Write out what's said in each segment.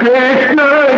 Krishna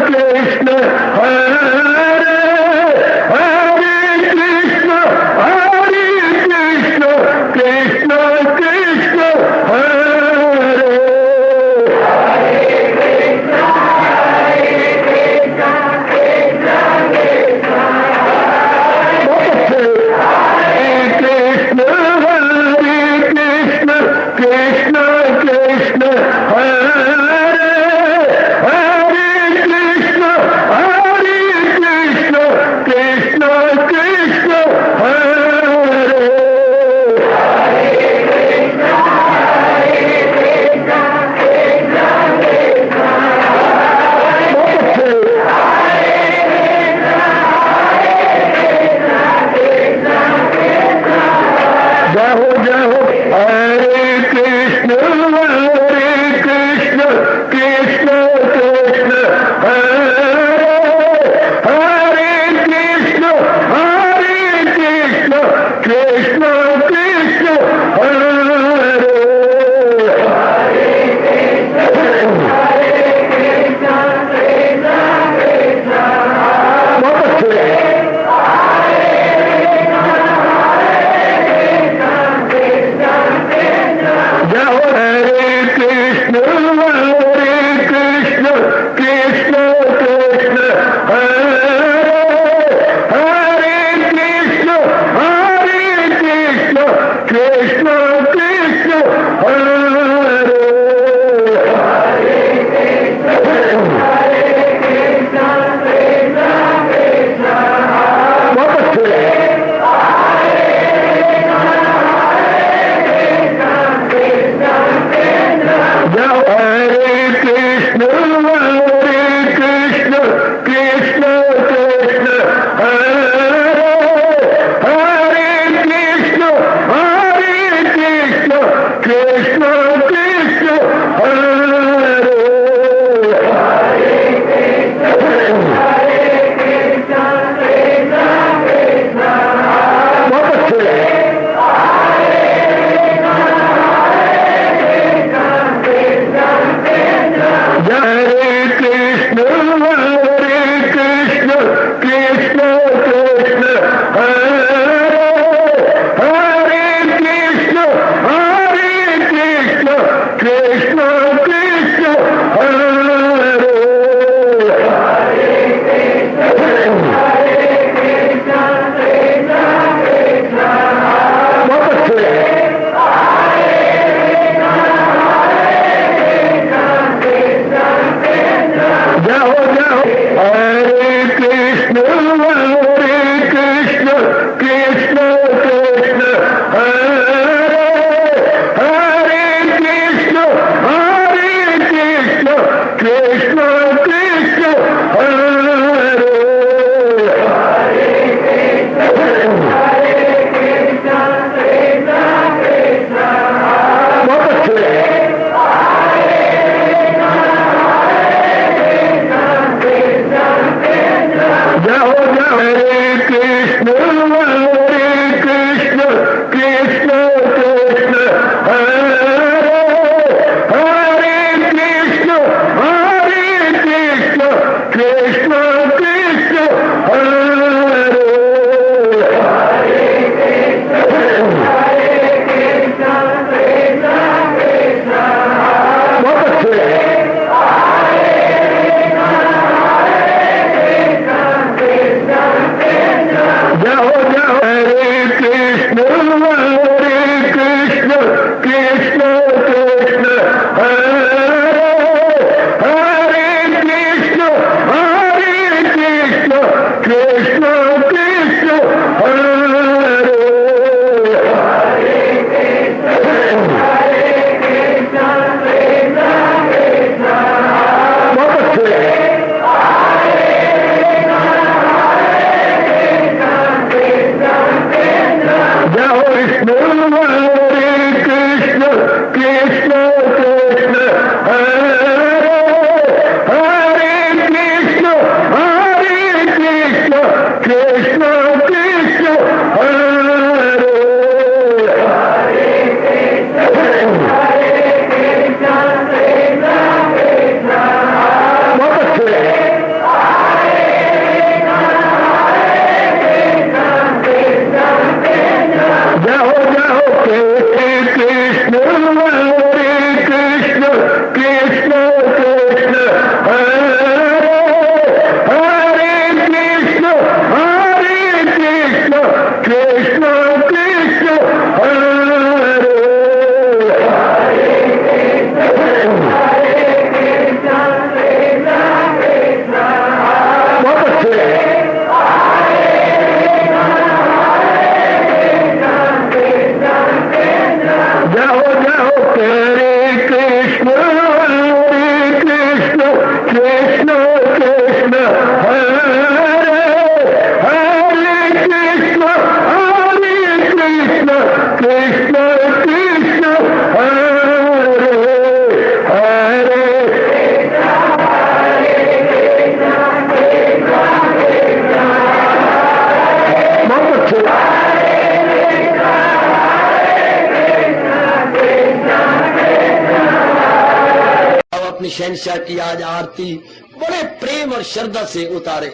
अपनी शहनशाह की आज आरती बड़े प्रेम और श्रद्धा से उतारे।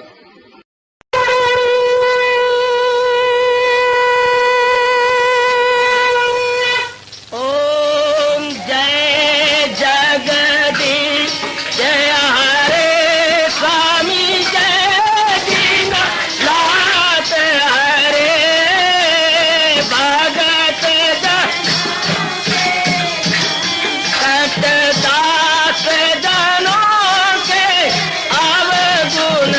ओम जय जगदीश जय हरे स्वामी जय दीनानाथ हरे भगत सतदास जनों के अवगुण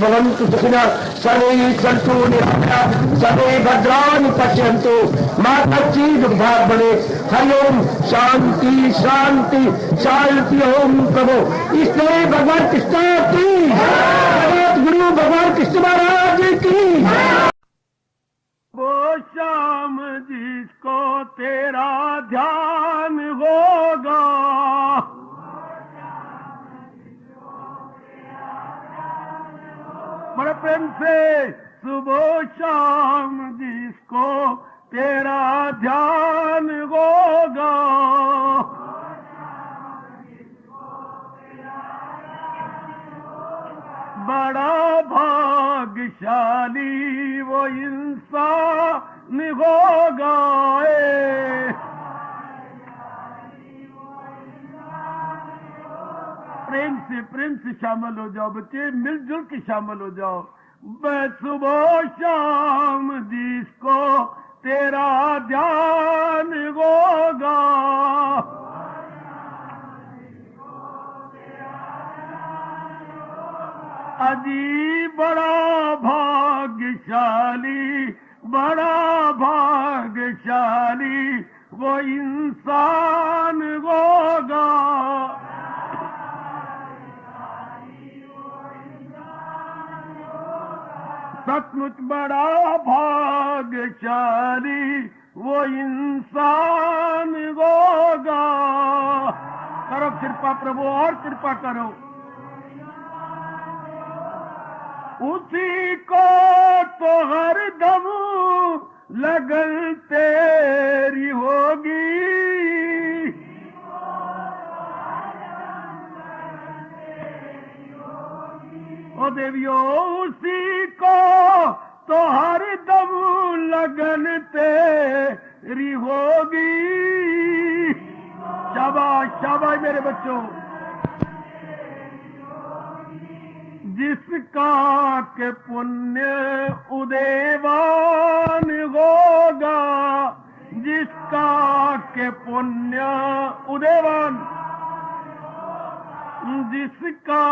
भवन्तु सुखिनः सर्वे सन्तु निरामयाः सर्वे भद्राणि पश्यन्तु मा कश्चित् दुर्भाग्यं भवेत्। हरि ओम शांति शांति शांति। ओम प्रभु इसलिए भगवान कृष्ण की जगत गुरु भगवान कृष्ण महाराज की। वो शाम जिसको तेरा ध्यान होगा, बड़े प्रेम से सुबह शाम जिसको तेरा ध्यान होगा, बड़ा भाग्यशाली वो इंसान होगा। प्रेम से शामिल हो जाओ बच्चे, मिलजुल के शामिल हो जाओ। मैं सुबह शाम जिसको तेरा ध्यान होगा, अजी बड़ा भाग्यशाली, बड़ा भाग्यशाली वो इंसान होगा। सचमुच बड़ा भाग्यशाली वो इंसान होगा। करो कृपा प्रभु, और कृपा करो। उसी को तो हर दम लगन तेरी होगी, ओ देवियों उसी को तो हर दम लगन तेरी होगी। शाबाश शाबाश मेरे बच्चों। जिसका के पुण्य उदयवान होगा, जिसका के पुण्य उदयवान, जिसका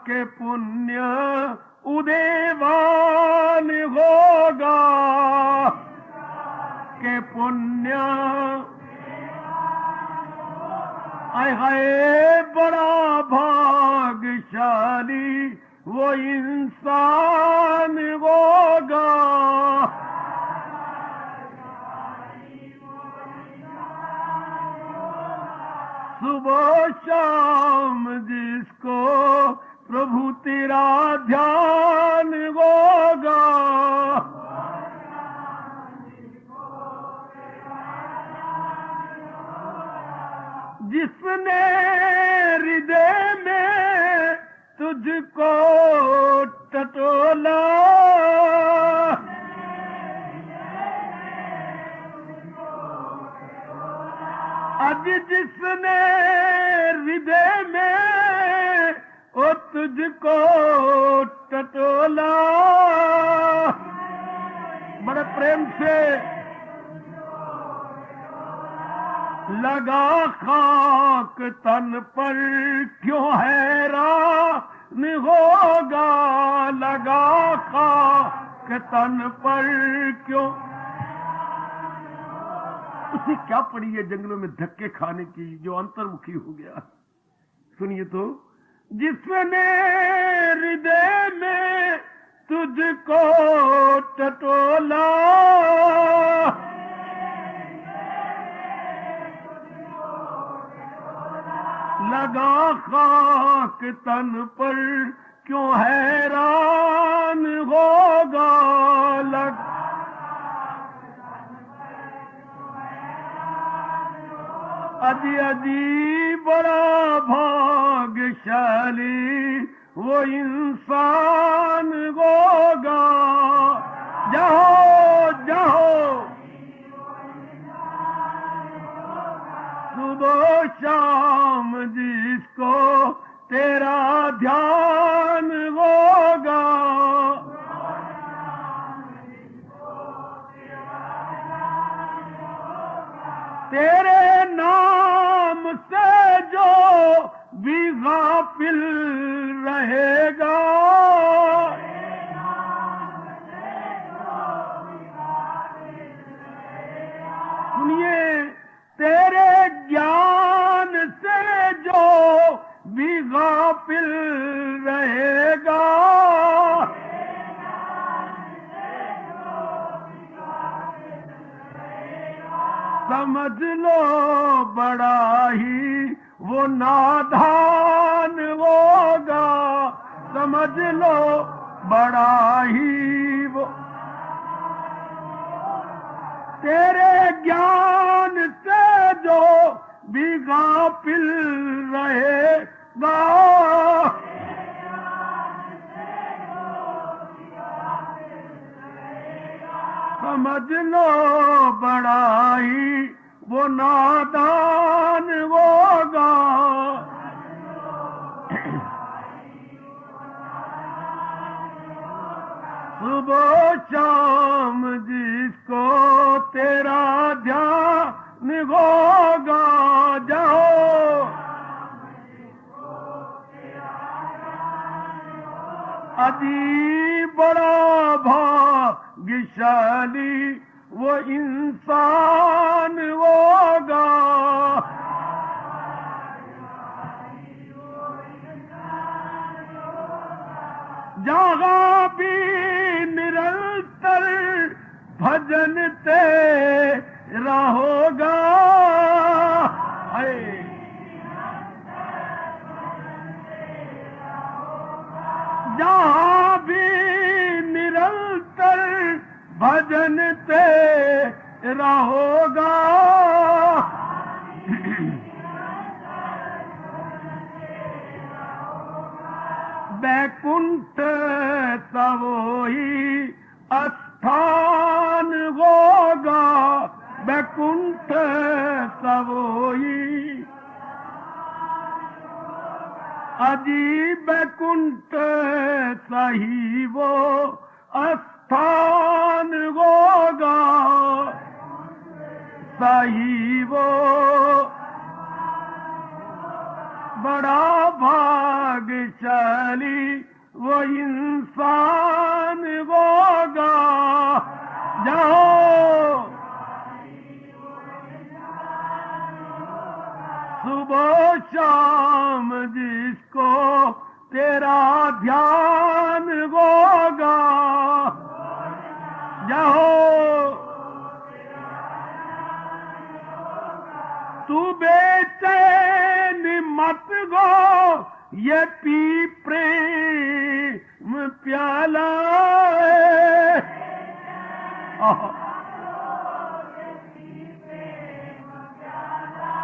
के पुण्य उदयवान होगा, के पुण्य आय हाय बड़ा भाग्यशाली वो इंसान होगा। सुबह शाम जिसको प्रभु तेरा ध्यान होगा, जिसने हृदय में तुझको टटोला, आज जिसने हृदय में वो तुझको टटोला, बड़े प्रेम से लगा खाक तन पर क्यों हैरान होगा, लगा खाक तन पर क्यों। उसे क्या पड़ी है जंगलों में धक्के खाने की जो अंतर्मुखी हो गया। सुनिए तो, जिसने हृदय में तुझको टटोला, लगा खाक तन पर क्यों हैरान होगा, अजी अजी बड़ा भाग्यशाली वो इंसान होगा। जाओ जाओ सुबह शाम जिसको तेरा ध्यान होगा, तेरे नाम से जो भी गाफिल गाफिल रहेगा। सुनिए, तेरे ज्ञान से जो भी गाफिल रहेगा, समझ लो बड़ा ही वो नादान होगा। समझ लो बड़ा ही वो, तेरे ज्ञान से जो भी गाफिल रहेगा, समझ लो बड़ा ही वो नादान होगा। सुबह शाम जिसको तेरा ध्यान होगा, जाओ अजी बड़ा भाग्यशाली वो इंसान होगा। जहाँ भी निरंतर भजन तेरा होगा, जहाँ भी निरंतर भजन तेरा होगा, बैकुंठ सवोही स्थान होगा। बैकुंठ सवोही अजी बैकुंठ सही वो स्थान होगा। सही वो बड़ा भाग्यशाली वो इंसान होगा। जाओ सुबह शाम जिसको तेरा ध्यान होगा, जाओ तू बेचैन मत गो, ये पी प्रेम प्याला।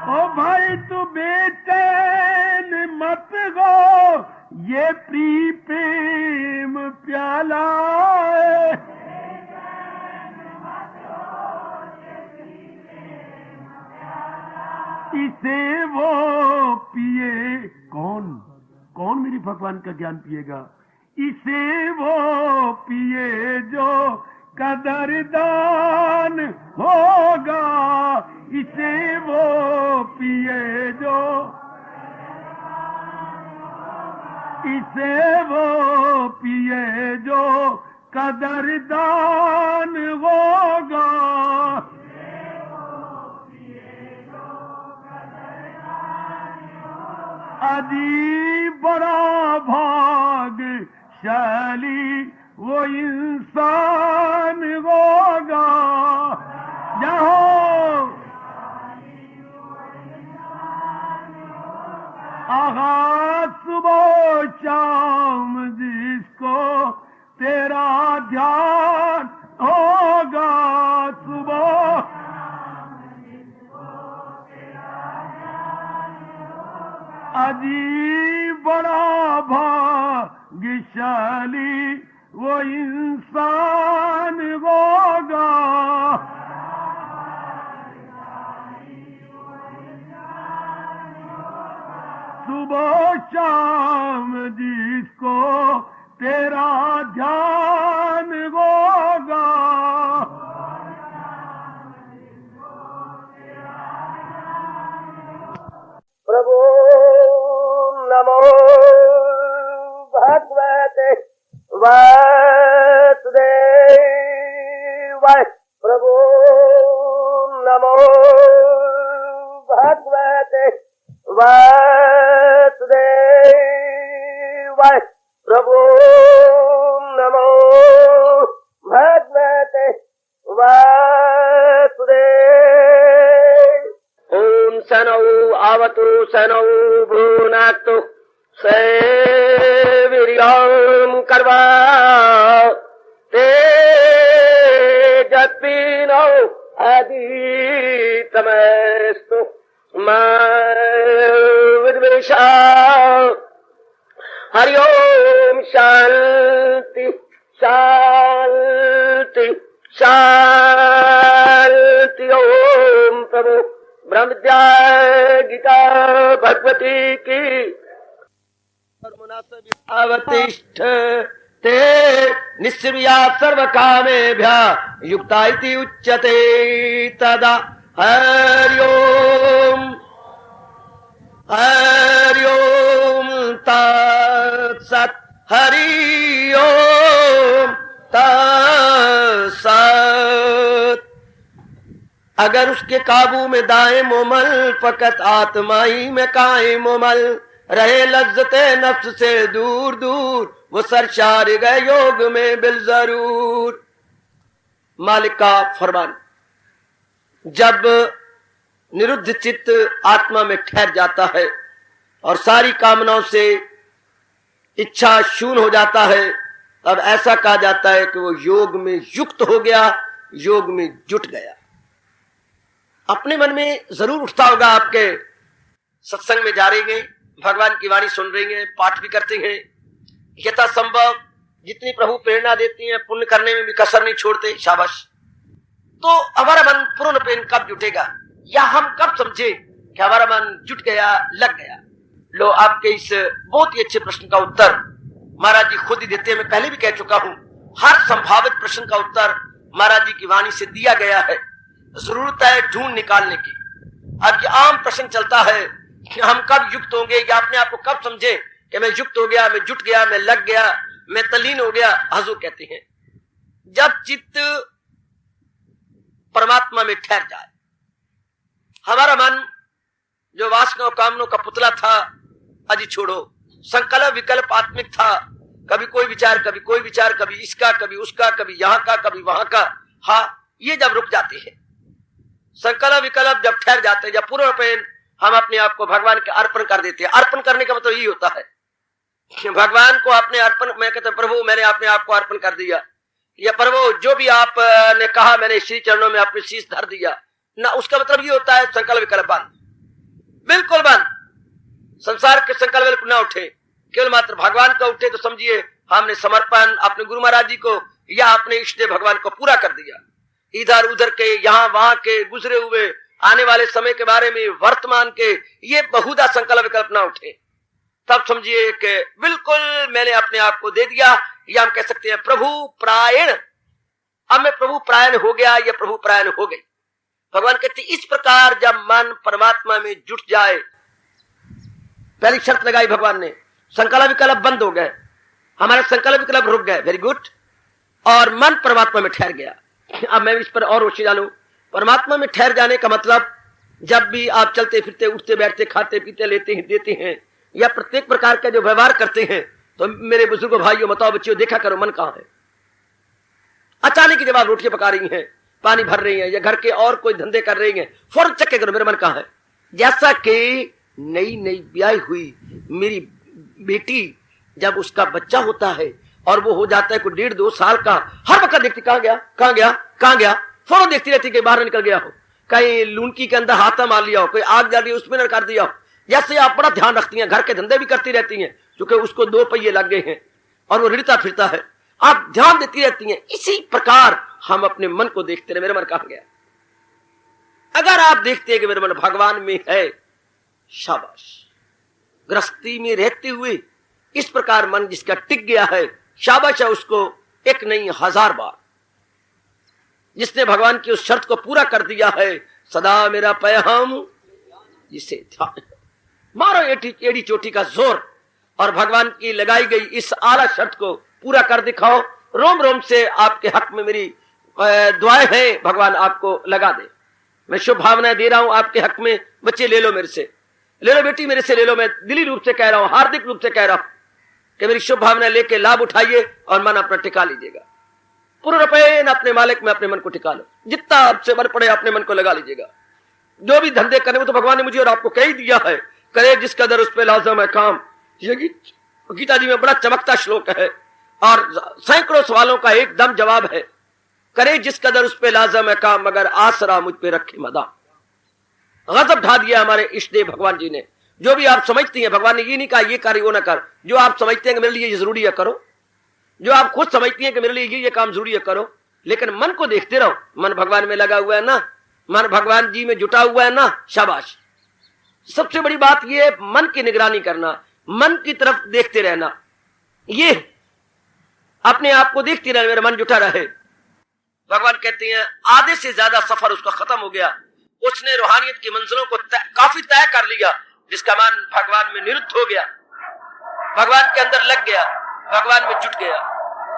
ओ भाई तू बेचैन मत गो, ये पी प्रेम प्याला। इसे वो पिए कौन, कौन मेरी भगवान का ज्ञान पिएगा? इसे वो पिए जो कदरदान होगा। इसे वो पिए जो, इसे वो पिए जो कदरदान होगा। अजी बड़ा भाग्यशाली वो इंसान होगा। जाओ आगाज सुबह शाम जिसको तेरा ध्यान होगा। सुबह अजी बड़ा भाग्यशाली वो इंसान होगा। सुबह शाम जिसको तेरा ध्यान होगा। प्रभु नमो भगवते वासुदेवाय प्रभु नमो भगवते वासुदेवाय प्रभु नमो भगवते वासुदेव। ओम सनौ आवतु सनौ भुनक्तु सेवीर्यं कर्वा तेजस्विनो अदितमस्तु मा विद्वेषा। हरि ओम शांति शांति शांति। ओम प्रभु ब्रह्म विद्या गीता भगवती की अवतिष्ठ ते निस्सृया सर्व कामेभ्यः युक्ता इति उच्यते तदा। हरि ओम तत्सत्। हरि ओम तत्सत्। अगर उसके काबू में दाएं मोमल फकत आत्मा ही में काए मोमल रहे लज्जते नफ्स से दूर दूर वो सरशार गए योग में बिल जरूर। मालिक का फरमान। जब निरुद्ध चित्त आत्मा में ठहर जाता है और सारी कामनाओं से इच्छा शून्य हो जाता है, तब ऐसा कहा जाता है कि वो योग में युक्त हो गया, योग में जुट गया। अपने मन में जरूर उठता होगा, आपके सत्संग में जा रहे हैं, भगवान की वाणी सुन रही हैं, पाठ भी करते हैं, यथासंभव जितनी प्रभु प्रेरणा देती हैं पुण्य करने में भी कसर नहीं छोड़ते, शाबाश। तो हमारा मन पूर्ण प्रेम कब जुटेगा, या हम कब समझे कि हमारा मन जुट गया, लग गया? लो, आपके इस बहुत ही अच्छे प्रश्न का उत्तर महाराज जी खुद ही देते हैं। मैं पहले भी कह चुका हूं, हर संभावित प्रश्न का उत्तर महाराज जी की वाणी से दिया गया है। जरूरत है ढूंढ निकालने की। अब ये आम प्रश्न चलता है कि हम कब युक्त होंगे, या अपने आप को कब समझे कि मैं युक्त हो गया, मैं जुट गया, मैं लग गया, मैं तल्लीन हो गया। हुजूर कहते हैं जब चित्त परमात्मा में ठहर जाए। हमारा मन जो वासना और कामनों का पुतला था, अजी छोड़ो, संकल्प विकल्प आत्मिक था, कभी कोई विचार, कभी कोई विचार, कभी इसका, कभी उसका, कभी यहां का, कभी वहां का। हाँ, ये जब रुक जाते हैं, संकल्प विकल्प जब ठहर जाते हैं, जब पूर्ण रूपेण हम अपने आप को भगवान के अर्पण कर देते हैं। अर्पण करने का मतलब यही होता है कि भगवान को अपने अर्पण, मैं कहता हूं प्रभु मैंने अपने आप को अर्पण कर दिया, या प्रभु जो भी आपने कहा मैंने श्री चरणों में अपने शीश धर दिया ना। उसका मतलब ये होता है संकल्प विकल्प बंद, बिल्कुल बंद। संसार के संकल्प विकल्प ना उठे, केवल मात्र भगवान का उठे, तो समझिए हमने समर्पण अपने गुरु महाराज जी को या अपने इष्ट देव भगवान को पूरा कर दिया। इधर उधर के, यहाँ वहां के, गुजरे हुए आने वाले समय के बारे में, वर्तमान के, ये बहुधा संकल्प विकल्प ना उठे, तब समझिए कि बिल्कुल मैंने अपने आप को दे दिया, या हम कह सकते हैं प्रभु प्रायण। अब मैं प्रभु प्रायण हो गया, या प्रभु प्रायण हो गई। भगवान कहते इस प्रकार जब मन परमात्मा में जुट जाए, पहली शर्त लगाई भगवान ने, संकल्प विकल्प बंद हो गए, हमारे संकल्प विकल्प रुक गए, वेरी गुड, और मन परमात्मा में ठहर गया। अब मैं इस पर और रोशनी डालूं। परमात्मा में ठहर जाने का मतलब, जब भी आप चलते फिरते, उठते बैठते, खाते पीते, लेते हैं, देते हैं, या प्रत्येक प्रकार का जो व्यवहार करते हैं, तो मेरे बुजुर्गों, भाइयों, बताओ बच्चियों, देखा करो मन कहां है। अचानक जब आप रोटियां पका रही हैं, पानी भर रही हैं, या घर के और कोई धंधे कर रही हैं, फौरन चेक करो मेरा मन कहां है। जैसा कि नई नई ब्याही हुई मेरी बेटी, जब उसका बच्चा होता है और वो हो जाता है कोई 1.5-2 साल का, हर वक्त देखती कहां गया, कहां गया, कहां गया, फौरन देखती रहती कि बाहर निकल गया हो, कहीं लूनकी के अंदर हाथा मार लिया हो, कोई आग जल रही है उसमें न कर दिया हो। जैसे आप बड़ा ध्यान रखती हैं, घर के धंधे भी करती रहती हैं, क्योंकि उसको 2 पहिए लग गए हैं और वो रिड़ता फिरता है, आप ध्यान देती रहती हैं। इसी प्रकार हम अपने मन को देखते रहे, मेरा मन कहां गया। अगर आप देखते हैं कि मेरा मन भगवान में है, शाबाश। गृहस्थी में रहते हुए इस प्रकार मन जिसका टिक गया है, शाबाश है उसको, एक नहीं 1000 बार। जिसने भगवान की उस शर्त को पूरा कर दिया है, सदा मेरा पैहम जिसे ध्यान, मारो एड़ी चोटी का जोर, और भगवान की लगाई गई इस आला शर्त को पूरा कर दिखाओ। रोम रोम से आपके हक में मेरी दुआएं हैं, भगवान आपको लगा दे। मैं शुभ भावनाएं दे रहा हूं आपके हक में। बच्चे ले लो मेरे से, ले लो बेटी मेरे से ले लो। मैं दिली रूप से कह रहा हूं, हार्दिक रूप से कह रहा हूं कि मेरी शुभ भावनाएं लेके लाभ उठाइए और मन अपना टिका लीजिएगा। पूर्ण रूपेण अपने मालिक में अपने मन को टिका लो। जितना आपसे बल पड़े अपने मन को लगा लीजिएगा। जो भी धंधे करने में तो भगवान ने मुझे और आपको कह ही दिया है, करे जिस कदर उस पे लाजम है काम। ये गीता जी में बड़ा चमकता श्लोक है और सैकड़ों सवालों का एकदम जवाब है। करे जिस कदर उस पे लाजम है काम, मगर आसरा मुझ पे रखे मदा। गजब ढा दिया हमारे इष्ट देव भगवान जी ने। जो भी आप समझती हैं, भगवान ने ये नहीं कहा ये कार्य वो ना कर। जो आप समझते हैं कि मेरे लिए ये जरूरी है करो, जो आप खुद समझती हैं कि मेरे लिए ये काम जरूरी है करो, लेकिन मन को देखते रहो। मन भगवान में लगा हुआ है ना, मन भगवान जी में जुटा हुआ है ना, शाबाश। सबसे बड़ी बात यह है मन की निगरानी करना, मन की तरफ देखते रहना। ये अपने आप को देखते रहे, मेरा मन जुटा रहे। भगवान कहते हैं आधे से ज्यादा सफर उसका खत्म हो गया, उसने रूहानियत की मंजिलों को काफी तय कर लिया, जिसका मन भगवान में निरुद्ध हो गया, भगवान के अंदर लग गया, भगवान में जुट गया।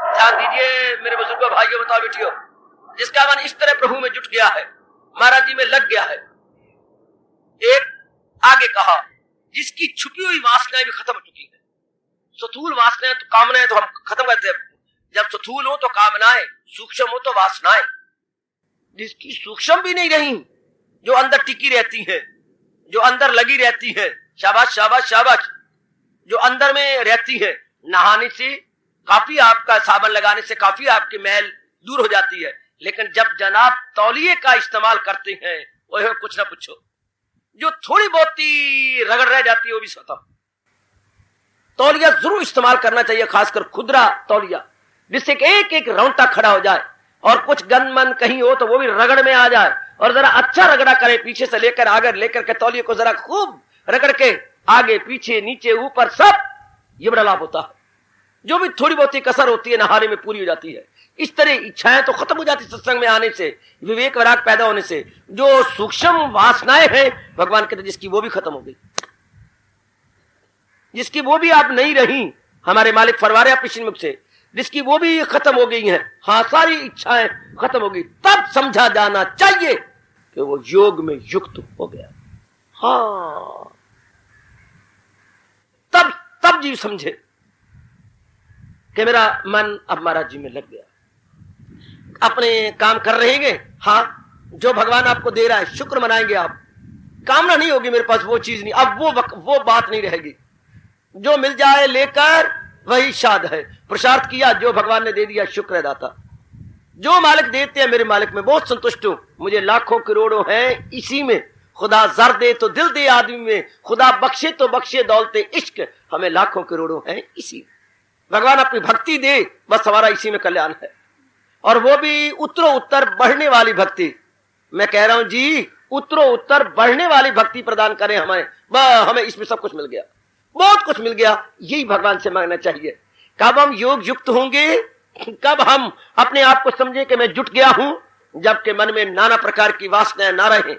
ध्यान दीजिए मेरे बुजुर्गों, भाइयों, बताओ बेटियों, जिसका मन इस तरह प्रभु में जुट गया है, महाराज जी में लग गया है। एक आगे कहा जिसकी छुपी हुई वासनाएं भी खत्म हो चुकी हैं। स्थूल वासनाएं तो कामनाएं तो हम खत्म करते हैं। जब स्थूल हो तो कामनाएं, सूक्ष्म हो तो वासनाएं। जिसकी सूक्ष्म भी नहीं रही, जो अंदर टिकी रहती है, जो अंदर लगी रहती है, शाबाश शाबाश शाबाश, जो अंदर में रहती है। नहाने से काफी, आपका साबन लगाने से काफी आपकी मैल दूर हो जाती है, लेकिन जब जनाब तौलिए का इस्तेमाल करते हैं, वह कुछ ना पूछो, जो थोड़ी बहुत ही रगड़ रह जाती है वो भी खत्म। तौलिया जरूर इस्तेमाल करना चाहिए, खासकर खुदरा तौलिया, जिससे एक एक रौंटा खड़ा हो जाए और कुछ गंद मन कहीं हो तो वो भी रगड़ में आ जाए। और जरा अच्छा रगड़ा करे, पीछे से लेकर आगे लेकर के तौलिए को जरा खूब रगड़ के आगे पीछे नीचे ऊपर सब, ये बड़ा लाभ होता है। जो भी थोड़ी बहुत ही कसर होती है नहाने में पूरी हो जाती है। इस तरह इच्छाएं तो खत्म हो जाती सत्संग में आने से, विवेक वैराग पैदा होने से। जो सूक्ष्म वासनाएं हैं, भगवान कहते जिसकी वो भी खत्म हो गई, जिसकी वो भी आप नहीं रही, हमारे मालिक फरवा रहे अपनी मुख से, जिसकी वो भी खत्म हो गई हैं, हाँ सारी इच्छाएं खत्म हो गई, तब समझा जाना चाहिए कि वो योग में युक्त हो गया। हाँ तब जी समझे कि मेरा मन अब महाराज जी में लग गया। अपने काम कर रहेंगे, हाँ जो भगवान आपको दे रहा है शुक्र मनाएंगे आप। कामना नहीं होगी मेरे पास वो चीज नहीं, अब वो बात नहीं रहेगी। जो मिल जाए लेकर वही शाद है। पुरुषार्थ किया, जो भगवान ने दे दिया शुक्र है दाता। जो मालिक देते हैं मेरे मालिक में बहुत संतुष्ट हूं। मुझे लाखों करोड़ों हैं इसी में, खुदा जर दे तो दिल दे आदमी में, खुदा बख्शे तो बख्शे दौलते इश्क, हमें लाखों करोड़ों हैं इसी में। भगवान अपनी भक्ति दे, बस हमारा इसी में कल्याण है। और वो भी उत्तरों उत्तर बढ़ने वाली भक्ति। मैं कह रहा हूं जी, उत्तरों उत्तर बढ़ने वाली भक्ति प्रदान करें हमें इसमें सब कुछ मिल गया, बहुत कुछ मिल गया। यही भगवान से मांगना चाहिए। कब हम योग युक्त होंगे, कब हम अपने आप को समझें कि मैं जुट गया हूं, जबकि मन में नाना प्रकार की वासनाएं ना रहें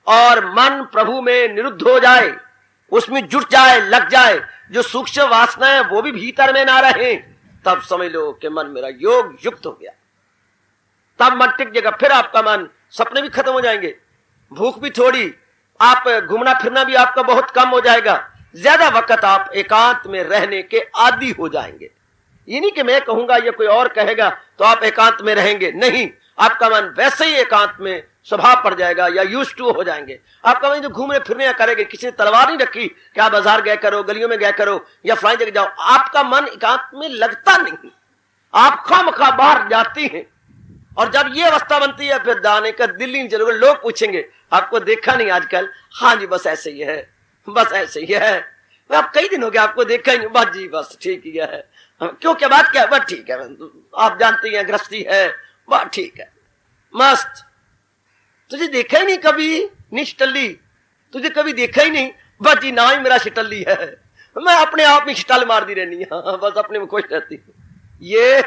और मन प्रभु में निरुद्ध हो जाए, उसमें जुट जाए, लग जाए। जो सूक्ष्म वासनाएं वो भी भीतर में ना रहे, तब समझ लो कि मन मेरा योग युक्त हो गया। तब मन टिक जाएगा। फिर आपका मन, सपने भी खत्म हो जाएंगे, भूख भी थोड़ी, आप घूमना फिरना भी आपका बहुत कम हो जाएगा। ज्यादा वक्त आप एकांत में रहने के आदी हो जाएंगे। ये नहीं कि मैं कहूंगा या कोई और कहेगा तो आप एकांत में रहेंगे, नहीं, आपका मन वैसे ही एकांत में स्वभाव पड़ जाएगा या यूज्ड टू हो जाएंगे। आपका मन जो घूमने फिरने करेंगे, किसी ने तलवार नहीं रखी कि आप बाजार गए करो, गलियों में गए करो या फलाई जगह जाओ, आपका मन एकांत में लगता नहीं, आप खामखा बाहर जाती हैं। और जब ये अवस्था बनती है फिर दाने का दिल नहीं चलोगे। लोग पूछेंगे आपको देखा नहीं आजकल, हाँ जी बस ऐसे ही है, बस ऐसे ही है, आप कई दिन हो गए आपको देखा ही नहीं, बस जी बस ठीक ही है, क्यों क्या बात क्या है, बस ठीक है, आप जानते हैं गृहस्थी है, बस ठीक है, मस्त, तुझे देखा ही नहीं कभी, नहीं शिटल्ली, तुझे कभी देखा ही नहीं, बस जी ना ही मेरा शिटल्ली है, मैं अपने आप में शिटल मार दी रहनी, हाँ बस अपने में खुश रहती हूँ। ये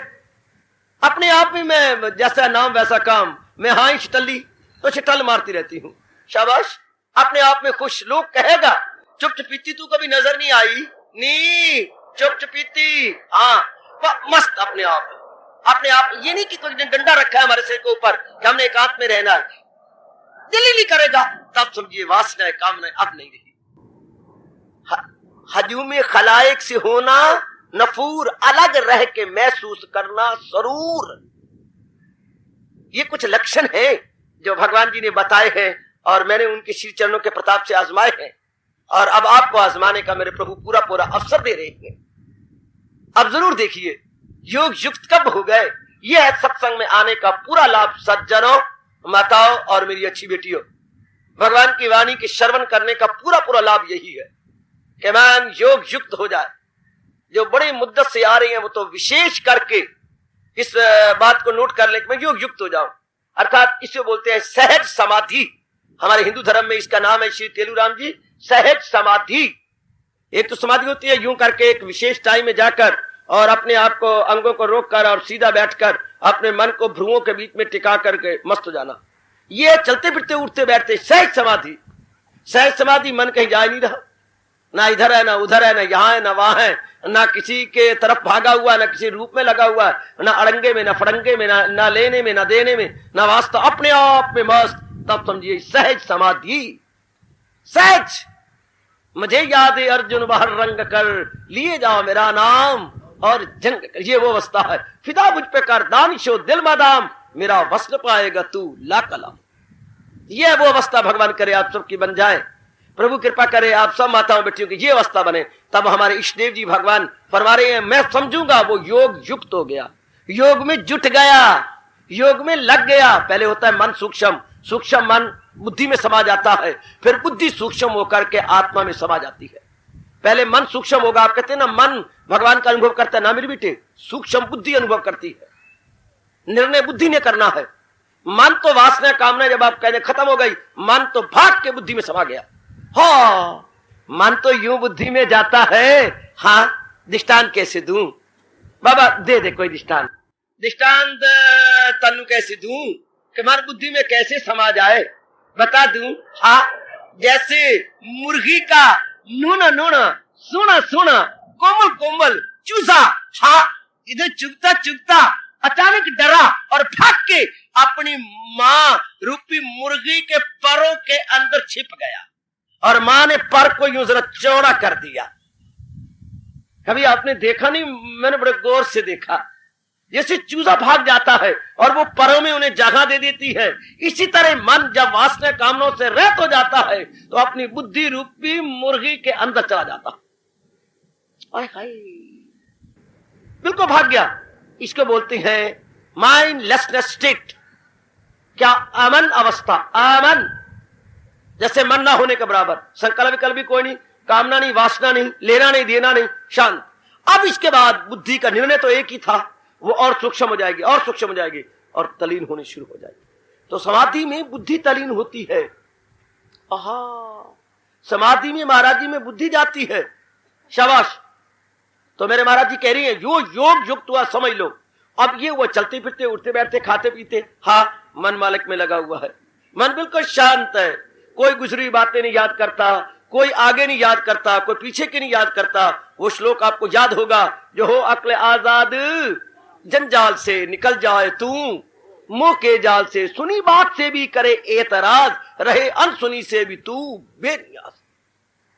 अपने आप में मैं जैसा नाम वैसा काम, मैं हाँ ही शिटल्ली तो शिटल मारती रहती हूँ, शाबाश, अपने आप में खुश। लोग कहेगा चुप चुपीती तू कभी नजर नहीं आई, नी चुप चुपीती, हाँ मस्त अपने आप। ये नहीं कि कोई ने डंडा रखा है हमारे सिर के ऊपर कि हमने एकांत में रहना है, दिल ही नहीं करेगा, तब समझिए वासनाएं कामनाएं अब नहीं रही। हजूम खलाइक से होना नफूर, अलग रह के महसूस करना सरूर, ये कुछ लक्षण है जो भगवान जी ने बताए हैं और मैंने उनके श्री चरणों के प्रताप से आजमाए हैं, और अब आपको आजमाने का मेरे प्रभु पूरा पूरा अवसर दे रहे हैं। अब जरूर देखिए योग युक्त कब हो गए, यह है सत्संग में आने का पूरा लाभ। सज्जनों, माताओं और मेरी अच्छी बेटियों, भगवान की वाणी के श्रवण करने का पूरा पूरा लाभ यही है कि मन योग युक्त हो जाए। जो बड़ी मुद्दत से आ रही है वो तो विशेष करके इस बात को नोट कर ले कि मैं योग युक्त हो जाऊं, अर्थात इसे बोलते हैं सहज समाधि। हमारे हिंदू धर्म में इसका नाम है, श्री तेलुराम जी, सहज समाधि। एक तो समाधि होती है यूं करके एक विशेष टाइम में जाकर और अपने आप को अंगों को रोक कर और सीधा बैठकर अपने मन को भ्रुवों के बीच में टिका करके मस्त हो जाना, ये चलते फिरते उठते बैठते सहज समाधि। सहज समाधि, मन कहीं जा नहीं रहा, ना इधर है ना उधर है, ना यहाँ है ना वहां है, ना किसी के तरफ भागा हुआ, ना किसी रूप में लगा हुआ, ना अड़ंगे में ना फड़ंगे में, ना लेने में ना देने में, ना वास्तव, अपने आप में मस्त। तब समझिए सहज समाधि। सहज, मुझे याद है अर्जुन बाहर रंग कर लिए जाओ मेरा नाम और जंग कर, ये वो अवस्था है। फिदा मुझ पे कर दानिशो दिल मादाम, मेरा वस्न पाएगा तू ला कलाम। ये वो अवस्था भगवान करे आप सबकी बन जाए, प्रभु कृपा करे आप सब माताओं बेटियों की ये अवस्था बने। तब हमारे इष्टदेव जी भगवान फरमा रहे हैं, मैं समझूंगा वो योग युक्त हो गया, योग में जुट गया, योग में लग गया। पहले होता है मन सूक्ष्म, सूक्ष्म मन बुद्धि में समा जाता है, फिर बुद्धि सूक्ष्म होकर के आत्मा में समा जाती है। पहले मन सूक्ष्म होगा, आप कहते हैं ना मन भगवान का अनुभव करता है, ना मेरे बेटे, सूक्ष्म बुद्धि अनुभव करती है, निर्णय बुद्धि ने करना है। मन तो वासना कामना जब आप कहने खत्म हो गई, मन तो भाग के बुद्धि में समा गया। हाँ, मन तो यूं बुद्धि में जाता है। हाँ, दृष्टांत कैसे दूं बाबा, दे दे कोई दृष्टांत तनु कैसे दूं कि मन बुद्धि में कैसे समा जाए, बता दूं। हाँ, जैसे मुर्गी का नूना नूना सोना सोना कोमल कोमल चूसा, हाँ, इधर चुगता चुगता अचानक डरा और भाग के अपनी मां रूपी मुर्गी के परों के अंदर छिप गया और मां ने पर को यूं जरा चौड़ा कर दिया। कभी आपने देखा नहीं, मैंने बड़े गौर से देखा, जैसे चूजा भाग जाता है और वो परों में उन्हें जगह दे देती है, इसी तरह मन जब वासना कामनाओं से रहित हो जाता है तो अपनी बुद्धि रूपी मुर्गी के अंदर चला जाता। बिल्कुल भाग गया। इसको बोलते हैं माइंडलेसनेस स्टेट। क्या अमन अवस्था, अमन जैसे मन ना होने के बराबर, संकल्प विकल्प भी कोई नहीं, कामना नहीं, वासना नहीं, लेना नहीं, देना नहीं, शांत। अब इसके बाद बुद्धि का निर्णय तो एक ही था, वो और सूक्ष्म हो जाएगी और सूक्ष्म हो जाएगी और तलीन होनी शुरू हो जाएगी। तो समाधि में बुद्धि तलीन होती है। आहा, समाधि में महाराज जी में बुद्धि जाती है, शाबाश। तो मेरे महाराज जी कह रही है जो योग युक्त हुआ समझ लो। अब ये वो चलते फिरते उठते बैठते खाते पीते, हाँ, मन मालिक में लगा हुआ है, मन बिल्कुल शांत है, कोई गुजरी बातें नहीं याद करता, कोई आगे नहीं याद करता, कोई पीछे की नहीं याद करता। वो श्लोक आपको याद होगा, जो हो अक्ल आजाद जंजाल से निकल जाए तू, मुंह के जाल से सुनी बात से भी करे एतराज, रहे अनसुनी से भी तू बेनियाज,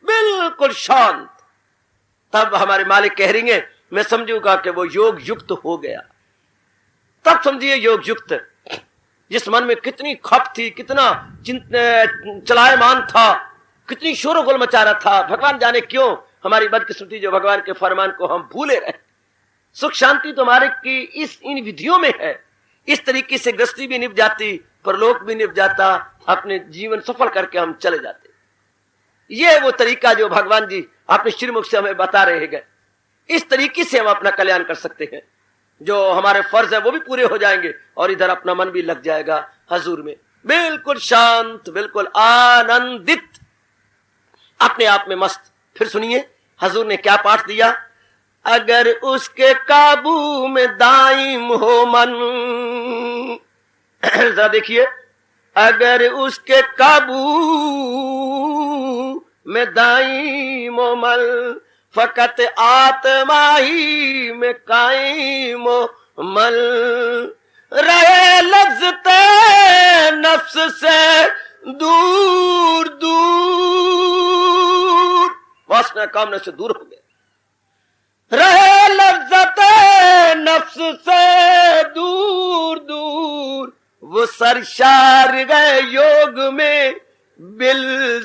बिल्कुल शांत। तब हमारे मालिक कह रही है मैं समझूंगा कि वो योग युक्त हो गया। तब समझिए योग युक्त, जिस मन में कितनी खप थी, कितना चलायमान था, कितनी शोरगुल मचा रहा था, भगवान जाने क्यों हमारी बदकिस्मती जो भगवान के फरमान को हम भूले रहे। सुख शांति तुम्हारे की इन विधियों में है। इस तरीके से गृहस्थी भी निभ जाती, परलोक भी निभ जाता, अपने जीवन सफल करके हम चले जाते। ये वो तरीका जो भगवान जी अपने श्रीमुख से हमें बता रहे हैं। इस तरीके से हम अपना कल्याण कर सकते हैं, जो हमारे फर्ज है वो भी पूरे हो जाएंगे और इधर अपना मन भी लग जाएगा हजूर में, बिल्कुल शांत, बिल्कुल आनंदित, अपने आप में मस्त। फिर सुनिए हजूर ने क्या पाठ दिया, अगर उसके काबू में दाइम हो मन, जरा देखिए, अगर उसके काबू में दाइम हो मन, फकत आत्मा ही में कायमो मल रहे, लज्जते नफ्स से दूर दूर, वासना कामना से दूर हो गए। रहे लज्जते नफ्स से दूर दूर, वो सरशार गए योग में बिल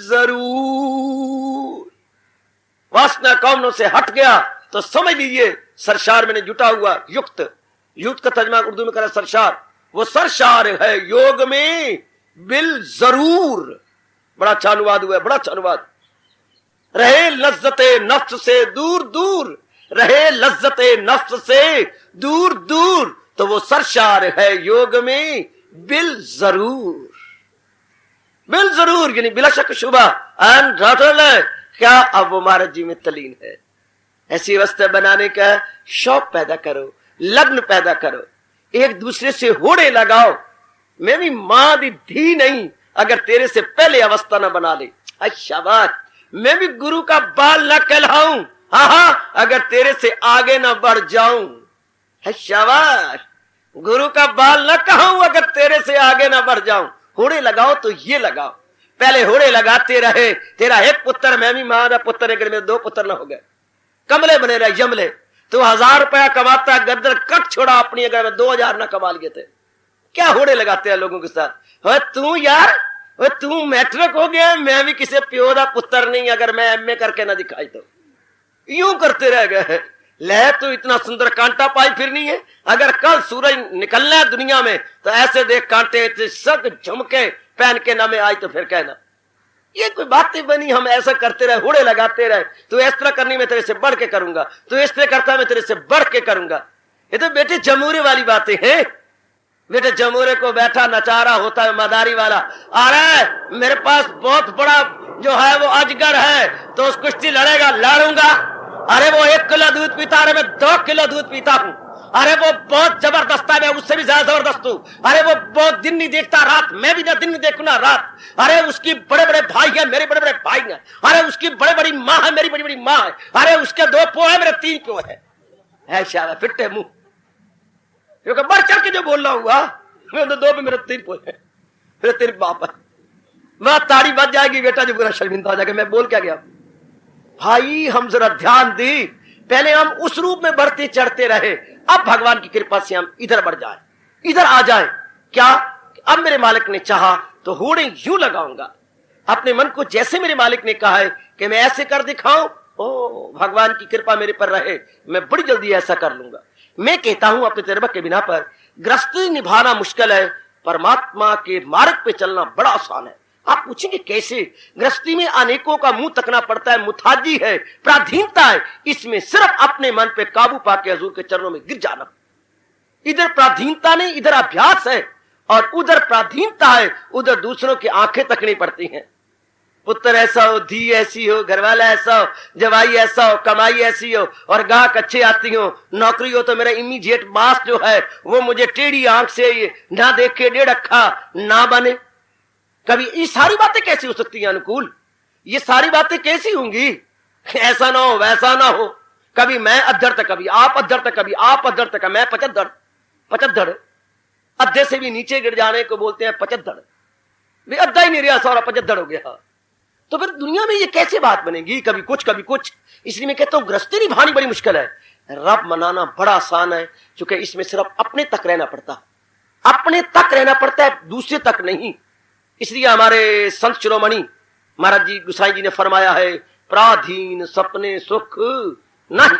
जरूर। वासना कामनों से हट गया तो समझ लीजिए सरशार मैंने जुटा हुआ युक्त, युक्त का तर्जमा उर्दू में करा सरशार, वो सरशार है योग में बिल जरूर। बड़ा अच्छा अनुवाद हुआ है, बड़ा अच्छा अनुवाद। रहे लज्जते नफ्स से दूर दूर, रहे लज्जते नफ्स से दूर दूर, तो वो सरशार है योग में बिल जरूर। बिल जरूर यानी बिला शक शुबा अनडाउटेबल है। क्या अब वो महाराज जी में तलीन है। ऐसी अवस्था बनाने का शौक पैदा करो, लग्न पैदा करो, एक दूसरे से होड़े लगाओ। मैं भी मां दी धी नहीं अगर तेरे से पहले अवस्था न बना ले। शाबाश। मैं भी गुरु का बाल न कहलाऊं, हाँ अगर तेरे से आगे न बढ़ जाऊं। शाबाश। गुरु का बाल न कहूं अगर तेरे से आगे न बढ़ जाऊं। होड़े लगाओ तो ये लगाओ, पहले होड़े लगाते रहे। तेरा एक पुत्र, मैं भी मां का पुत्र, अगर मेरे 2 पुत्र न हो गए, कमले बने रहे जमले। तो 1000 रुपया कमाता, गर्दन कट छोड़ा अपनी, अगर मैं 2000 न कमा लिए थे। क्या होड़े लगाते हैं लोगों के साथ। तू यार, तू मैट्रिक हो गया, मैं भी किसी प्यो का पुत्र नहीं, अगर मैं एमए करके ना दिखाई तो यूं करते रह गए। लह तो इतना सुंदर कांटा पाई फिरनी है। अगर कल सूरज निकलना है दुनिया में तो ऐसे देख कांटे सब झुमके पहन के ना में आई तो फिर कहना ये कोई बातें बनी। हम ऐसा करते रहे, होड़े लगाते रहे। तू इस तरह करनी मैं तेरे से बढ़ के करूंगा, तू इस तरह करता मैं तेरे से बढ़ के करूंगा। ये तो बेटे जमूरे वाली बातें हैं। बेटे जमूरे को बैठा नचा रहा होता है मदारी वाला, अरे मेरे पास बहुत बड़ा जो है वो अजगर है तो उस कुश्ती लड़ेगा, लड़ूंगा। अरे वो 1 किलो दूध पीता, अरे मैं 2 किलो दूध पीता हूं। अरे वो बहुत जबरदस्त है, मैं उससे भी ज्यादा जबरदस्त हूं। अरे वो बहुत दिन नहीं देखता रात, मैं भी ना दिन नहीं देखूं ना रात। अरे उसकी बड़े बड़े भाई है, मेरे बड़े बड़े भाई हैं। अरे उसकी बड़ी बड़ी माँ है, मेरी बड़ी बड़ी माँ है। अरे उसके 2 पो है, मेरे 3 पो है। शाबाश, फिट्टे मुंह, क्योंकि बढ़ चढ़ के जो बोल रहा हुआ, मेरे 2 पे मेरे 3 पो है, मेरे 3 बाप है। मैं ताड़ी बच जाएगी बेटा, जो पूरा शर्मिंदा हो जाएगा। मैं बोल क्या गया भाई, हम जरा ध्यान दी। पहले हम उस रूप में बढ़ते चढ़ते रहे, अब भगवान की कृपा से हम इधर बढ़ जाए, इधर आ जाए। क्या अब मेरे मालिक ने चाहा तो होड़े यूं लगाऊंगा अपने मन को, जैसे मेरे मालिक ने कहा है कि मैं ऐसे कर दिखाऊं। ओ भगवान की कृपा मेरे पर रहे, मैं बड़ी जल्दी ऐसा कर लूंगा। मैं कहता हूं अपने तजर्बा के बिना पर गृहस्थी निभाना मुश्किल है, परमात्मा के मार्ग पे चलना बड़ा आसान है। आप पूछेंगे कैसे? गृहस्थी में अनेकों का मुंह तकना पड़ता है, मुथाजी है, पराधीनता है। इसमें सिर्फ अपने मन पे काबू पाके हजूर के चरणों में गिर जाना। इधर पराधीनता नहीं, इधर अभ्यास है, और उधर पराधीनता है, उधर दूसरों की आंखें तकनी पड़ती हैं। पुत्र ऐसा हो, धी ऐसी हो, घरवाला ऐसा हो, जवाई ऐसा हो, कमाई ऐसी हो, और गाहक अच्छे आती हो, नौकरी हो तो मेरा इमीडिएट बास जो है वो मुझे टेढ़ी आंख से ना देख के 1.5 अक्खा ना बने। कभी ये सारी बातें कैसी हो सकती हैं अनुकूल? ये सारी बातें कैसी होंगी? ऐसा ना हो, वैसा ना हो। कभी मैं अद्धर तक, कभी आप अद्धर तक, कभी आप अद्धर तक, मैं 75 अद्धे से भी नीचे गिर जाने को बोलते हैं 75। भी अद्धा ही नहीं रहा, सारा 75 हो गया। तो फिर दुनिया में ये कैसे बात बनेगी? कभी कुछ कभी कुछ। इसलिए मैं कहता हूं गृहस्थी निभानी बड़ी मुश्किल है, रब मनाना बड़ा आसान है, क्योंकि इसमें सिर्फ अपने तक रहना पड़ता है, अपने तक रहना पड़ता है, दूसरे तक नहीं। इसलिए हमारे संत शिरोमणि महाराज जी गुसाई जी ने फरमाया है, प्राधीन सपने सुख नहीं।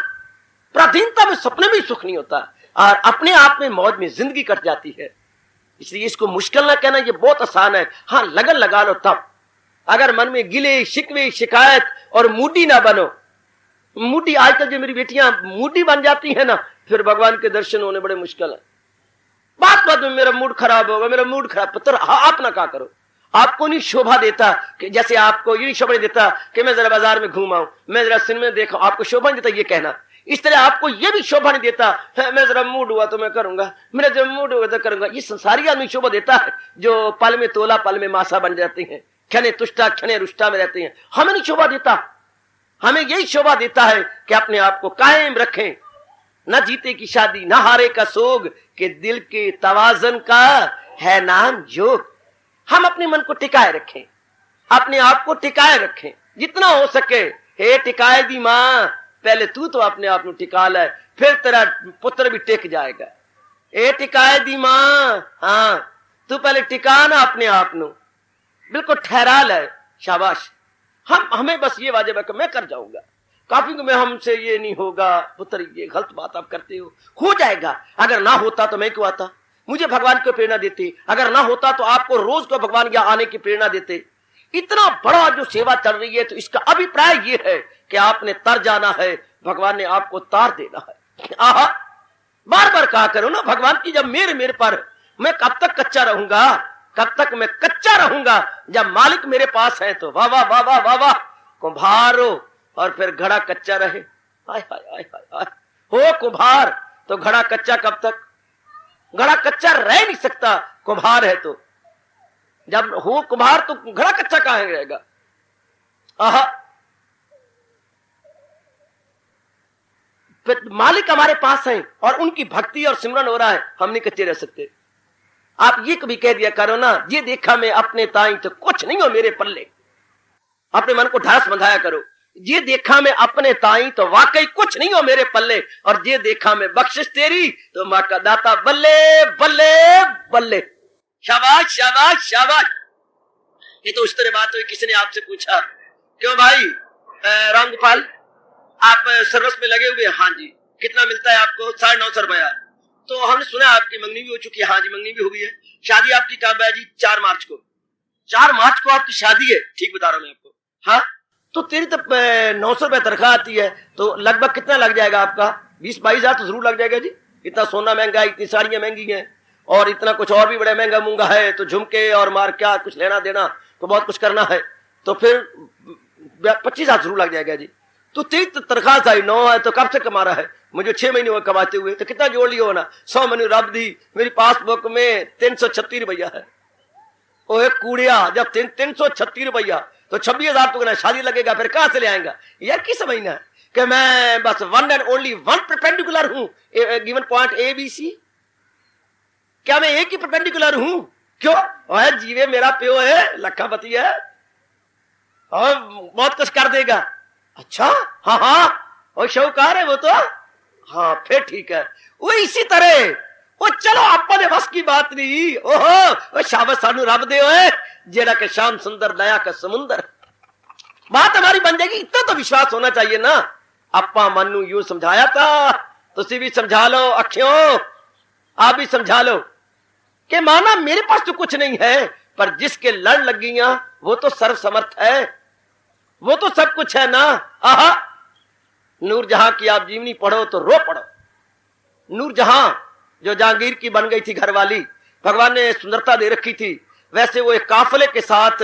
प्राधीनता में सपने में सुख नहीं होता, और अपने आप में मौज में जिंदगी कट जाती है। इसलिए इसको मुश्किल ना कहना, ये बहुत आसान है। हाँ, लगन लगा लो तब। अगर मन में गिले शिकवे शिकायत और मूडी ना बनो। मूडी आजकल जो मेरी बेटियां मूडी बन जाती है ना, फिर भगवान के दर्शन होने बड़े मुश्किल है। बात बात में मेरा मूड खराब होगा, मेरा मूड खराब। पुत्र आप ना क्या करो, आपको नहीं शोभा देता कि जैसे आपको ये नहीं शोभा देता कि मैं जरा बाजार में घूम आऊं, मैं जरा सिनेमा देखा, आपको शोभा नहीं देता ये कहना। इस तरह आपको ये भी शोभा नहीं देता मैं जरा मूड हुआ तो मैं करूंगा, मेरा जब मूड हुआ तो करूंगा। ये संसारी आदमी शोभा देता है जो पल में तोला पल में मासा बन जाते हैं, क्षणे तुष्टा क्षणे रुष्टा में रहते हैं। हमें नहीं शोभा देता। हमें यही शोभा देता है कि अपने आप को कायम रखें। न जीते की शादी न हारे का सोग, के दिल के तवाजन का है नाम योग। हम अपने मन को टिकाए रखें, अपने आप को टिकाए रखें जितना हो सके। हे टिकाए दी मां, पहले तू तो अपने आप को टिका ले, फिर तेरा पुत्र भी टिक जाएगा। ए टिकाए दी मां, हाँ तू पहले टिका ना अपने आप को, बिल्कुल ठहरा ले। शाबाश। हमें बस ये वाजिब है कि मैं कर जाऊंगा, काफी में हमसे ये नहीं होगा। पुत्र ये गलत बात आप करते हो जाएगा। अगर ना होता तो मैं क्यों आता, मुझे भगवान को प्रेरणा देते। अगर ना होता तो आपको रोज को भगवान यहाँ आने की प्रेरणा देते। इतना बड़ा जो सेवा चल रही है, तो इसका अभिप्राय ये है कि आपने तर जाना है, भगवान ने आपको तार देना है। आहा, बार बार कहा करो ना भगवान की, जब मेरे पर मैं कब तक कच्चा रहूंगा, कब तक मैं कच्चा रहूंगा, जब मालिक मेरे पास है तो वाह वाह वाह वाह वाह वाह। कुम्हारो और फिर घड़ा कच्चा रहे, हाय हाय हाय हाय। हो कुम्हार तो घड़ा कच्चा कब तक, घड़ा कच्चा रह नहीं सकता कुम्हार है तो। जब हो कुम्हार तो घड़ा कच्चा कहां रहेगा। आहा, मालिक हमारे पास है और उनकी भक्ति और सिमरन हो रहा है, हम नहीं कच्चे रह सकते। आप ये कभी कह दिया करो ना, ये देखा मैं अपने ताई तो कुछ नहीं हो मेरे पल्ले। अपने मन को ढास बंधाया करो, ये देखा मैं अपने ताई तो वाकई कुछ नहीं हो मेरे पल्ले, और ये देखा मैं बख्शिश तेरी तो मां का दाता बल्ले बल्ले बल्ले। शाबाश शाबाश शाबाश। ये तो उस तरह बात हुई, किसी ने आपसे पूछा क्यों भाई रामगोपाल आप सर्विस में लगे हुए? हाँ जी। कितना मिलता है आपको? 950 रुपया। तो हमने सुना आपकी मंगनी भी हो चुकी है। हाँ जी मंगनी भी हो गई है। शादी आपकी कब है जी? 4 मार्च को। 4 मार्च को आपकी शादी है? ठीक बता रहा हूं मैं आपको। हाँ तो तेरी तो 900 रुपया तनख्वाह आती है, तो लगभग कितना लग जाएगा आपका? 20-22 हजार तो जरूर लग जाएगा जी। इतना सोना महंगा है, इतनी साड़ियां महंगी हैं, और इतना कुछ और भी बड़ा महंगा मूंगा है, तो झुमके और मार क्या कुछ लेना देना तो बहुत कुछ करना है, तो फिर 25 हजार जरूर लग जाएगा जी। तो तेरी तनख्वाह सारी 9 है, तो कब से कमा रहा है? मुझे 6 महीने हुए कमाते हुए, तो कितना जोड़ लियो ना? 100 महीने रब दी, मेरी पासबुक में 336 रुपया है। ओए कूड़िया, जब 336 रुपया तो 26 हजार तो शादी लगेगा, फिर कहां से ले आएगा यार? की समझना कि मैं बस one and only one perpendicular हूं, given point A B C. क्या मैं एक ही परपेंडिकुलर हूं? क्यों? ओए जीवे मेरा प्यो है, लखापति है और बहुत कुछ कर देगा। अच्छा हाँ हाँ, और शौकार है वो तो। हाँ फिर ठीक है। वो इसी तरह वो चलो अपने बस की बात नहीं। ओहो शाबाश सानू रब दे ओए, जेड़ा के शाम सुंदर दया का समुंदर। बात हमारी बन जाएगी, इतना तो विश्वास होना चाहिए ना। अपा मनु यूं समझाया था, तुसी भी समझा लो, अखियों आप भी समझा लो कि माना मेरे पास तो कुछ नहीं है, पर जिसके लड़ लगियां वो तो सर्वसमर्थ है, वो तो सब कुछ है ना। आहा, नूरजहां की आप जीवनी पढ़ो तो रो पढ़ो। नूरजहां जो जहांगीर की बन गई थी घरवाली, भगवान ने सुंदरता दे रखी थी, वैसे वो एक काफले के साथ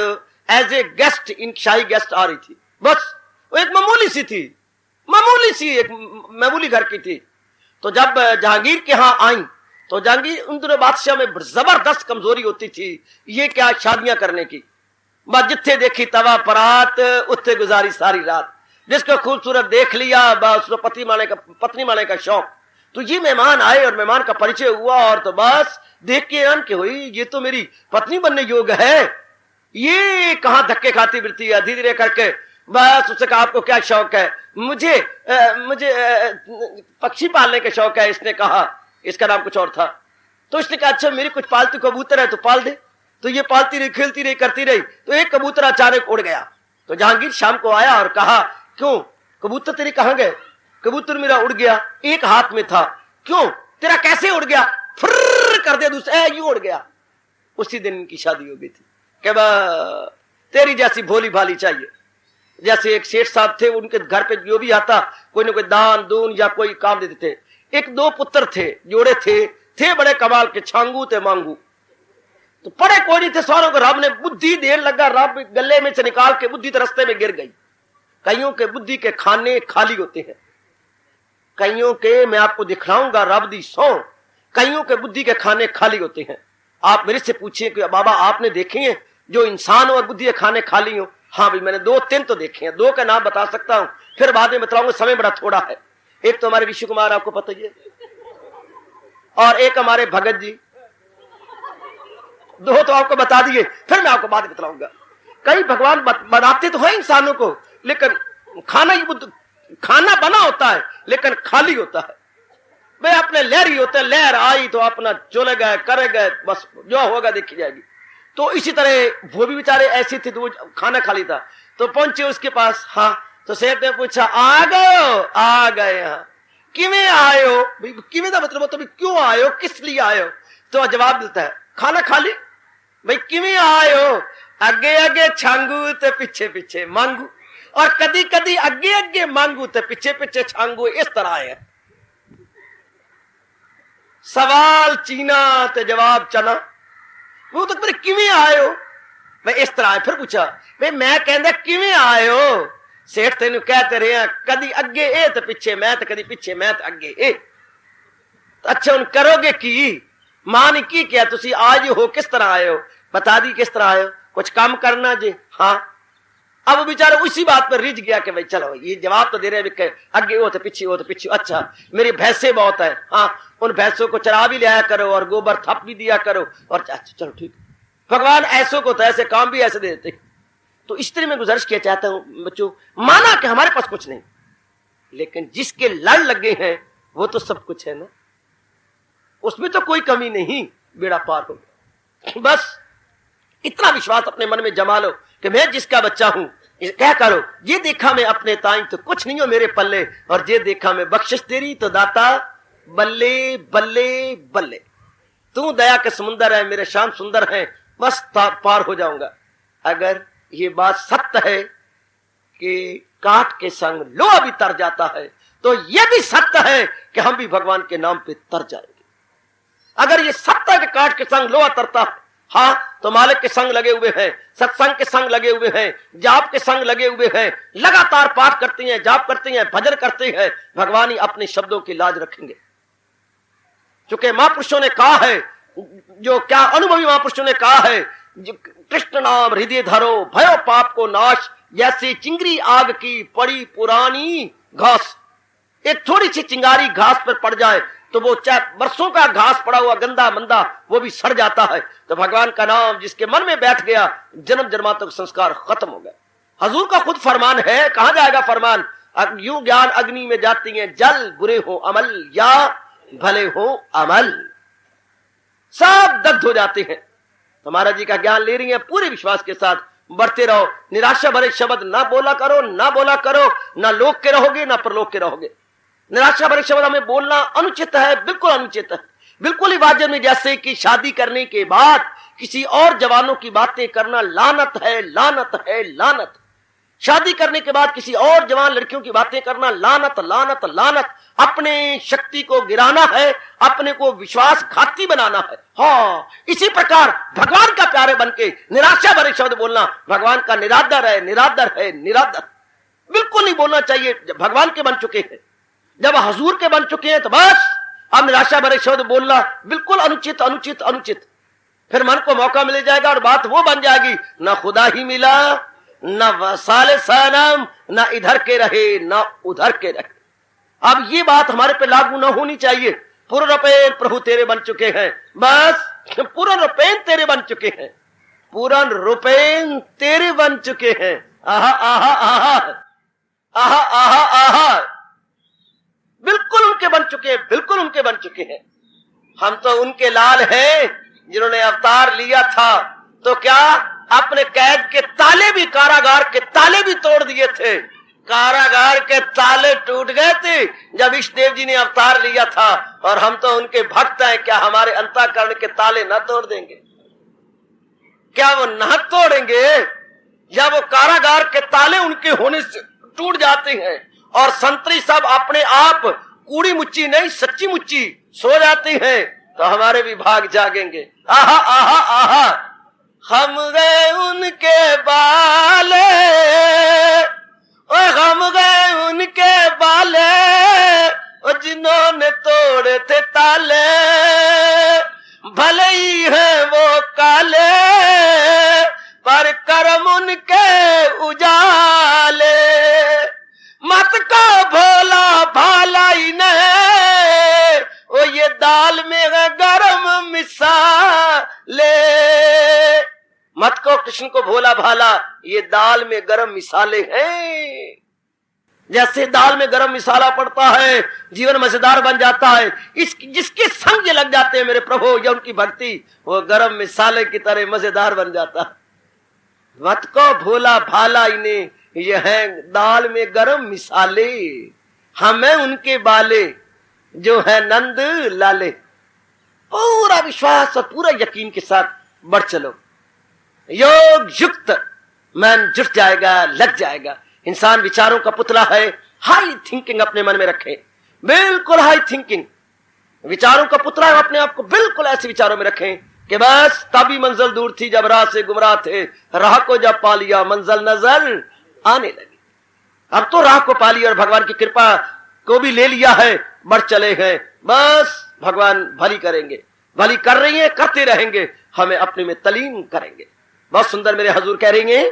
एज ए गेस्ट, इन शाही गेस्ट आ रही थी। बस वो एक मामूली सी थी, मामूली सी एक मामूली घर की थी। तो जब जहांगीर के यहां आई तो जहांगीर उन दोनों बादशाह में जबरदस्त कमजोरी होती थी, ये क्या शादियां करने की। बस जिथे देखी तवा परात, उत्थे गुजारी सारी रात। जिसको खूबसूरत देख लिया बस उसको पत्नी माने का शौक। तो ये मेहमान आए और मेहमान का परिचय हुआ, और तो बस देख के अन के हुई ये तो मेरी पत्नी बनने योग्य है। ये कहां धक्के खाती फिरती है धीरे धीरे करके। बस उससे कहा आपको क्या शौक है? मुझे पक्षी पालने का शौक है। इसने कहा, इसका नाम कुछ और था। तो इसने कहा अच्छा मेरी कुछ पालतू कबूतर है तो पाल दे। तो ये पालती रही, खेलती रही, करती रही। तो एक कबूतर अचानक उड़ गया। तो जहांगीर शाम को आया और कहा क्यों कबूतर तेरे कहां गए? कबूतर मेरा उड़ गया, एक हाथ में था। क्यों तेरा कैसे उड़ गया? फुर्र कर दिया दूसरा, यूं उड़ गया। उसी दिन इनकी शादी हो गई थी। क्या तेरी जैसी भोली भाली चाहिए। जैसे एक सेठ साहब थे, उनके घर पे जो भी आता कोई ना कोई दान दून या कोई काम देते थे। 1-2 पुत्र थे, जोड़े थे बड़े कमाल के, छांगू थे मांगू। तो पड़े कोई नहीं थे, सारों को रब ने बुद्धि देर लगा, रब गले में से निकाल के बुद्धि तो रस्ते में गिर गई। कईयों के बुद्धि के खाने खाली होते हैं, कईयों के मैं आपको दिखलाऊंगा रब दी सौ, कईयों के बुद्धि के खाने खाली होते हैं। आप मेरे से पूछिए कि बाबा आपने देखे हैं जो इंसान और बुद्धि के खाने खाली हो? हाँ भाई, मैंने 2-3 तो देखे हैं, 2 का नाम बता सकता हूं, फिर बाद में बतलाऊंगा, समय बड़ा थोड़ा है। एक तो हमारे विश्व कुमार, आपको पता ही है, और एक हमारे भगत जी। 2 तो आपको बता दिए, फिर मैं आपको बाद में बतलाऊंगा। कई भगवान बनाते तो है इंसानों को, लेकिन खाना बना होता है लेकिन खाली होता है। वे अपने लहरी होते हैं, लहर आई तो अपना चले गए, करे गए, बस जो होगा देखी जाएगी। तो इसी तरह वो भी बेचारे ऐसे थे, तो वो खाना खाली था। तो पहुंचे उसके पास, हाँ, तो सेठ ने पूछा, आ गए हाँ, किमें आयो भाई, किमें का मतलब तो क्यों आयो, किस लिए आयो? तो जवाब देता है, खाना खाली भाई, किमें आयो, अगे अगे छांगू ते पीछे पीछे मांगू, और कदी कदी अगे अगे मांगू ते पीछे पीछे छांगू, इस तरह है। सवाल चीना ते जवाब चना। वो तो मेरे किमें आयो मैं, इस तरह है। फिर पूछा, भाई मैं कहंदा किमें आयो? सेठ तेन कहते रहे, कदी अगे ए ते पिछे मैं, ते कदी पिछे मैं ते अगे ए। अच्छा हुन करोगे की? मां ने की किया, तुसी आज हो किस तरह आए हो? बता दी किस तरह आए हो, कुछ काम करना जी? हाँ। अब बेचारा उसी बात पर रिझ गया कि भाई चलो, ये जवाब तो दे रहे हैं, आगे हो तो पीछे, हो तो पीछे। अच्छा, मेरी भैंसे बहुत है, हाँ, उन भैंसों को चरा भी लिया करो और गोबर थप भी दिया करो, और अच्छा चलो ठीक। भगवान ऐसों को तो ऐसे काम भी ऐसे दे देते। तो इस तरह मैं गुजारिश किया चाहता हूं बच्चों, माना कि हमारे पास कुछ नहीं, लेकिन जिसके लड़ लगे हैं वो तो सब कुछ है ना, उसमें तो कोई कमी नहीं, बेड़ा पार हो गया। बस इतना विश्वास अपने मन में जमा लो कि मैं जिसका बच्चा हूं, क्या करो, ये देखा मैं अपने ताई तो कुछ नहीं हो मेरे पल्ले, और ये देखा मैं बख्शिश तेरी तो दाता बल्ले बल्ले बल्ले। तू दया के समुंदर है, मेरे शाम सुंदर है, बस पार हो जाऊंगा। अगर ये बात सत्य है कि काट के संग लोहा भी तर जाता है, तो यह भी सत्य है कि हम भी भगवान के नाम पे तर जाएंगे। अगर ये सत्य है कि काट के संग लोहा तरता है, हाँ, तो मालिक के संग लगे हुए हैं, सत्संग के संग लगे हुए हैं, जाप के संग लगे हुए हैं, लगातार पाठ करते हैं, जाप करते हैं, भजन करते हैं, भगवान ही अपने शब्दों की लाज रखेंगे। चूंकि महापुरुषों ने कहा है, जो क्या अनुभवी महापुरुषों ने कहा है, कृष्ण नाम हृदय धरो भयो पाप को नाश, जैसे चिंगरी आग की पड़ी पुरानी घास। एक थोड़ी सी चिंगारी घास पर पड़ जाए तो वो चाहे बरसों का घास पड़ा हुआ गंदा मंदा वो भी सड़ जाता है। तो भगवान का नाम जिसके मन में बैठ गया, जन्म जन्मांतर संस्कार खत्म हो गए। हजूर का खुद फरमान है, कहां जाएगा फरमान? यूं ज्ञान अग्नि में जाती है जल, बुरे हो अमल या भले हो अमल, सब दग्ध हो जाते हैं। तो महाराज जी का ज्ञान ले रही है, पूरे विश्वास के साथ बढ़ते रहो। निराशा भरे शब्द ना बोला करो, ना बोला करो, ना लोक के रहोगे ना परलोक के रहोगे। निराशा भरे शब्द हमें बोलना अनुचित है, बिल्कुल अनुचित है, बिल्कुल ही वाजिब नहीं। जैसे कि शादी करने के बाद किसी और जवानों की बातें करना लानत है, लानत है, लानत। शादी करने के बाद किसी और जवान लड़कियों की बातें करना लानत, लानत, लानत। अपने शक्ति को गिराना है, अपने को विश्वासघाती बनाना है। हाँ, इसी प्रकार भगवान का प्यारे बनके निराशा भरे शब्द बोलना भगवान का निरादर है, निरादर है, निरादर। बिल्कुल नहीं बोलना चाहिए। जब भगवान के बन चुके हैं, जब हजूर के बन चुके हैं, तो बस अब निराशा भरे शब्द बोलना बिल्कुल अनुचित, अनुचित, अनुचित। फिर मन को मौका मिल जाएगा और बात वो बन जाएगी, न खुदा ही मिला, न वसाले सनम, न इधर के रहे न उधर के रहे। अब ये बात हमारे पे लागू न होनी चाहिए। पूर्ण रूपेण प्रभु तेरे बन चुके हैं, बस पूर्ण रूपेण तेरे बन चुके हैं, पूर्ण रूपेण तेरे बन चुके हैं। आहा आहा आहा आहा आहा आहा, बिल्कुल उनके बन चुके हैं, बिल्कुल उनके बन चुके हैं। हम तो उनके लाल हैं जिन्होंने अवतार लिया था, तो क्या अपने कैद के ताले भी, कारागार के ताले भी तोड़ दिए थे। कारागार के ताले टूट गए थे जब इष्ट देव जी ने अवतार लिया था, और हम तो उनके भक्त हैं। क्या हमारे अंतःकरण के ताले न तोड़ देंगे? क्या वो न तोड़ेंगे? या वो कारागार के ताले उनके होने से टूट जाते हैं और संतरी सब अपने आप कूड़ी मुच्ची नहीं सच्ची मुच्ची सो जाती हैं, तो हमारे भी भाग जागेंगे। आहा आहा आहा, हम गए उनके बाले, ओ हम गए उनके बाले, ओ जिन्होंने तोड़े थे ताले, भले ही है वो काले, पर कर्म उनके उजाले। मत को भोला भाला ही ने, ओ ये दाल में है गरम मिसाले। मत को कृष्ण को भोला भाला, ये दाल में गरम मिसाले हैं। जैसे दाल में गरम मिसाला पड़ता है, जीवन मजेदार बन जाता है। जिसके संग ये लग जाते हैं मेरे प्रभु, या उनकी भक्ति, वो गरम मिसाले की तरह मजेदार बन जाता है। मत को भोला भाला इन्हें, ये है दाल में गरम मिसाले। हमें उनके बाले जो है नंद लाले। पूरा विश्वास और पूरा यकीन के साथ बढ़ चलो। योग युक्त मन जुट जाएगा, लग जाएगा। इंसान विचारों का पुतला है। हाई थिंकिंग अपने मन में रखें, बिल्कुल हाई थिंकिंग। विचारों का पुतला अपने आप को बिल्कुल ऐसे विचारों में रखें कि बस तभी मंजिल दूर थी जब राह से गुमराह थे, राह को जब पा लिया मंजिल नजर आने लगी। अब तो राह को पा लिया और भगवान की कृपा को भी ले लिया है, बढ़ चले हैं। बस भगवान भली करेंगे, भली कर रही है, करते रहेंगे, हमें अपने में तलीन करेंगे। बहुत सुंदर मेरे हजूर कह रही हैं,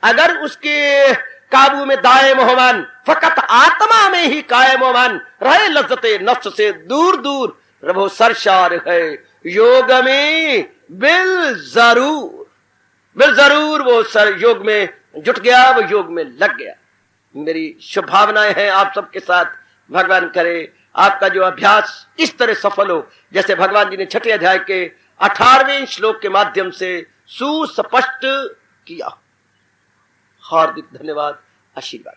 अगर उसके काबू में दाए मोहमान, फकत आत्मा में ही कायम मोहमान, रहे लज्जते नफ्स से दूर दूर, प्रभु सरशार है योग में बिल जरूर वो सर योग में जुट गया, वो योग में लग गया। मेरी शुभ भावनाएं हैं आप सबके साथ। भगवान करे आपका जो अभ्यास इस तरह सफल हो, जैसे भगवान जी ने छठे अध्याय के 18वें श्लोक के माध्यम से सुस्पष्ट किया। हार्दिक धन्यवाद, आशीर्वाद।